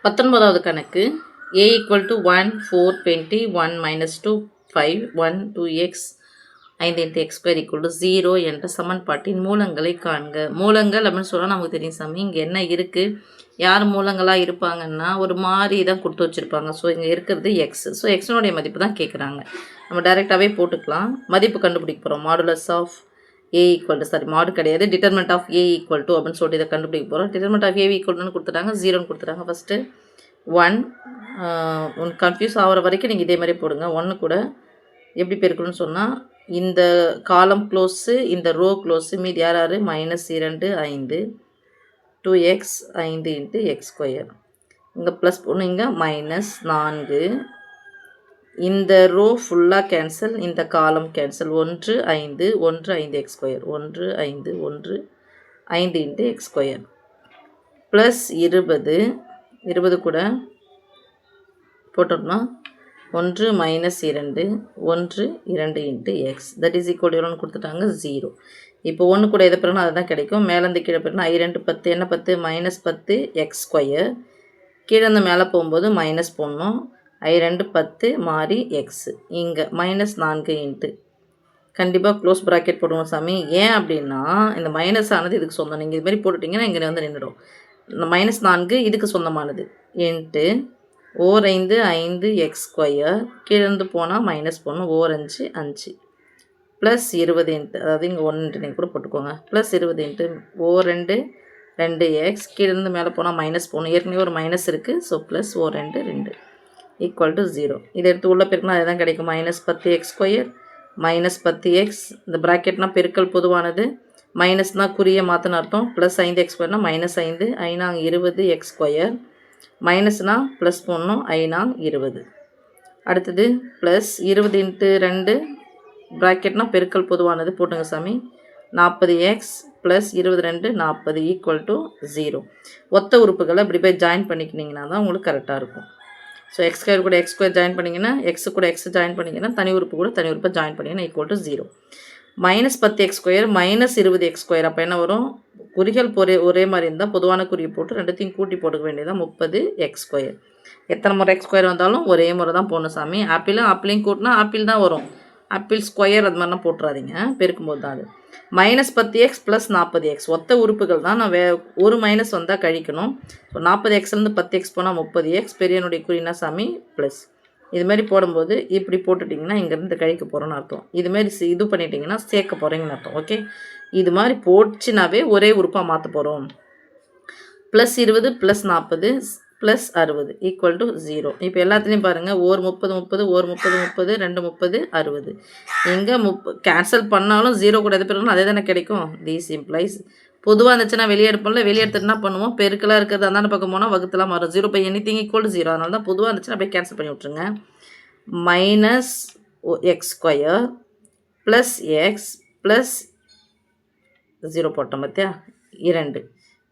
19வது கணக்கு a = 1 4 20 1 - 2 5 1 2x 5 × x² = 0 என்ற சமன்பாட்டின் மூலங்களை காண்க. மூலங்கள் அப்படின்னு சொன்னால் நமக்கு தெரியும் சாமி. இங்கே என்ன இருக்குது, யார் மூலங்களாக இருப்பாங்கன்னா ஒரு மாறி தான் கொடுத்து வச்சுருப்பாங்க. ஸோ இங்கே இருக்கிறது எக்ஸ். ஸோ எக்ஸனுடைய மதிப்பு தான் கேட்குறாங்க. நம்ம டைரெக்டாகவே போட்டுக்கலாம். மதிப்பு கண்டுபிடிக்க போகிறோம். மாடுலஸ் ஆஃப் a = மாடு கிடையாது, டிட்டர்மெண்ட் ஆஃப் a = அப்படின்னு சொல்லிட்டு இதை கண்டுபிடிக்க போகிறோம். டிட்டர்மெண்ட் ஆஃப் a = கொடுத்துட்டாங்க, 0ன்னு கொடுத்துட்டாங்க. ஃபஸ்ட்டு 1 கன்ஃபியூஸ் ஆகிற வரைக்கும் நீங்கள் இதே மாதிரி போடுங்க. 1 கூட எப்படி பெருக்கணும்னு சொன்னால், இந்த காலம் க்ளோஸு, இந்த ரோ க்ளோஸு, மீதி யார் -2 5 2x 5 × x². இங்கே ப்ளஸ் போடணும், இங்கே -4. இந்த ரோ ஃபுல்லாக கேன்சல், இந்த காலம் கேன்சல். 1 5 1 5 x², 1 5 1 5 × x² ப்ளஸ் 20 கூட போட்டோம்னா 1 - 2 1 2 × x தட் இஸ் ஈக்குவல் எவ்வளோன்னு கொடுத்துட்டாங்க, 0. இப்போ 1 கூட எதை பிறகு அதை தான் கிடைக்கும். மேலேருந்து கீழே பிறகுனா I2 10 என்ன 10 -10 x². கீழேருந்து மேலே போகும்போது மைனஸ் போடணும். I2 10 மாறி எக்ஸ். இங்கே -4 கண்டிப்பாக க்ளோஸ் ப்ராக்கெட் போடுவோம் சாமி. ஏன் அப்படின்னா இந்த மைனஸ் ஆனது இதுக்கு சொந்தம். நீங்கள் இதுமாரி போட்டுட்டிங்கன்னா இங்கே வந்து நின்றுடும். இந்த -4 இதுக்கு சொந்தமானது இன்ட்டு ஓர் 5 5 x². கீழேருந்து போனால் மைனஸ் போடணும். ஓர் 5 5 ப்ளஸ் 20 அதாவது இங்கே 1 நீங்கள் கூட போட்டுக்கோங்க. ப்ளஸ் 20 ஓர் 2 2x. கீழேருந்து மேலே போனால் மைனஸ் போடணும். ஏற்கனவே ஒரு மைனஸ் இருக்குது. ஸோ ப்ளஸ் ஓர் 2 2 = 0. இதை எடுத்து உள்ள பெருக்கினா அதுதான் கிடைக்கும். -10 x² -10x. இந்த ப்ராக்கெட்னால் பெருக்கல் பொதுவானது. மைனஸ்னால் குறியை மாற்றின அர்த்தம். Plus 5 x² -5 5 20 x². மைனஸ்னால் ப்ளஸ் போடணும். 20. அடுத்தது ப்ளஸ் 20 × 2 ப்ராக்கெட்னால் பெருக்கல் பொதுவானது போட்டுங்க சாமி. 40x plus 22 40 = 0. ஒத்த உறுப்புகளை இப்படி போய் ஜாயின் பண்ணிக்கினீங்கன்னா தான் உங்களுக்கு கரெக்டாக இருக்கும். ஸோ x² கூட x² ஜாயின் பண்ணிங்கன்னா, எக்ஸு கூட எக்ஸ் ஜாயின் பண்ணிங்கன்னா, தனி உறுப்பு கூட தனி உறுப்பை ஜாயின் பண்ணிங்கன்னா = 0. -10 x² -20 x². அப்போ என்ன வரும், குறிகள் ஒரே மாதிரி இருந்தால் பொதுவான குறியை போட்டு ரெண்டுத்தையும் கூட்டி போட்டுக்க வேண்டியதான் 30 x². எத்தனை முறை x² வந்தாலும் ஒரே முறை தான் போடணும் சாமி. ஆப்பிளையும் கூட்டினா ஆப்பிள் தான் வரும். ஆப்பிள் ஸ்கொயர் அது மாதிரிலாம் போட்டுறாதீங்க, பெருக்கும்போது தான் அது. -10x + 40x ஒத்த உறுப்புகள் தான். நான் ஒரு மைனஸ் வந்தால் கழிக்கணும். ஸோ 40xலேருந்து 10x போனால் 30x. பெரியனுடைய குறினா சாமி ப்ளஸ். இதுமாரி போடும்போது இப்படி போட்டுட்டிங்கன்னா இங்கேருந்து கழிக்க போகிறோன்னு அர்த்தம். இதுமாரி இது பண்ணிட்டிங்கன்னா சேர்க்க போகிறீங்கன்னு அர்த்தம். ஓகே, இது மாதிரி போச்சுனாவே ஒரே உறுப்பாக மாற்ற போகிறோம். +20 + 40 + 60 = 0. இப்போ எல்லாத்துலேயும் பாருங்கள், ஓர் 30 30 ஓர் 30 30 2 30 60. இங்கே கேன்சல் பண்ணாலும் 0 கூட எது பெருக்கணும் அதே தானே கிடைக்கும். தீஸ் இம்ப்ளைஸ் பொதுவாக இருந்துச்சுன்னா வெளியே எடுப்போம்ல, வெளியே எடுத்துட்டு என்ன பண்ணுவோம், பெருக்கலாக இருக்கிறது அந்தாண்ட பக்கம் போனால் வகுத்துலாம் மாறும். 0 / anything = 0. அதனால தான் பொதுவாக இருந்துச்சுன்னா அப்படியே கேன்சல் பண்ணி விட்ருங்க. -x² + x + 0 போட்டோம் பார்த்தியா, 2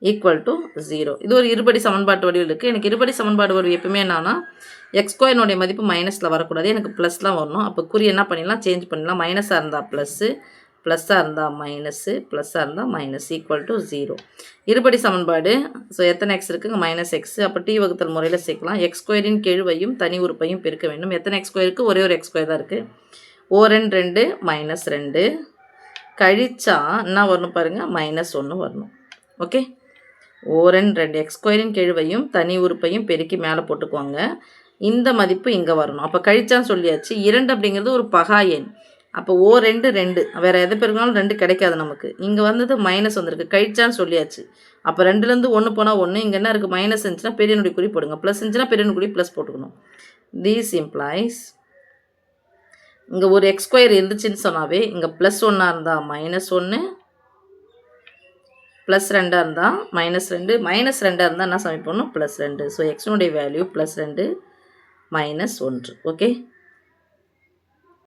= 0. இது ஒரு இருபடி சமன்பாட்டு வடிவில் இருக்குது. எனக்கு இருபடி சமன்பாடு வடிவு எப்பவுமே என்னன்னா, x² மதிப்பு மைனஸில் வரக்கூடாது, எனக்கு ப்ளஸ்லாம் வரணும். அப்போ குறி என்ன பண்ணிடலாம், சேஞ்ச் பண்ணிடலாம். மைனஸாக இருந்தால் ப்ளஸ்ஸு, ப்ளஸ்ஸாக இருந்தால் மைனஸு, ப்ளஸ்ஸாக இருந்தால் மைனஸ் = 0. இருபடி சமன்பாடு. ஸோ எத்தனை எக்ஸ் இருக்குங்க, -x. அப்போ t வகுத்தல் முறையில் சேர்க்கலாம். x² கெழுவையும் தனி உறுப்பையும் பெருக்க வேண்டும். எத்தனை x² இருக்குது, ஒரே ஒரு x² தான் இருக்குது. ஓர் 2 -2 கழிச்சா என்ன வரணும் பாருங்கள், -1 வரணும். ஓகே, ஓர் 2 x² கெழுவையும் தனி உறுப்பையும் பெருக்கி மேலே போட்டுக்குவாங்க. இந்த மதிப்பு இங்கே வரணும். அப்போ கழிச்சான்னு சொல்லியாச்சு. 2 அப்படிங்கிறது ஒரு பகா எண். அப்போ ஓர் 2 2 வேறு எதை பெருக்கினாலும் 2 கிடைக்காது நமக்கு. இங்கே வந்தது மைனஸ் வந்திருக்கு, கழிச்சான்னு சொல்லியாச்சு. அப்போ 2லேருந்து 1 போனால் 1. இங்கே என்ன இருக்குது, மைனஸ் இருந்துச்சுன்னா பெரியனுடைய குறி போடுங்க, ப்ளஸ் இருந்துச்சுன்னா பெரியனுடைய குறி ப்ளஸ் போட்டுக்கணும். தீஸ் இம்ப்ளைஸ் இங்கே ஒரு x² இருந்துச்சுன்னு சொன்னாவே இங்கே +1 இருந்தால் -1, +2 இருந்தால் -2, -2 இருந்தால் என்ன சமைப்போம், +2. ஸோ எக்ஸனுடைய வேல்யூ +2 -1. ஓகே.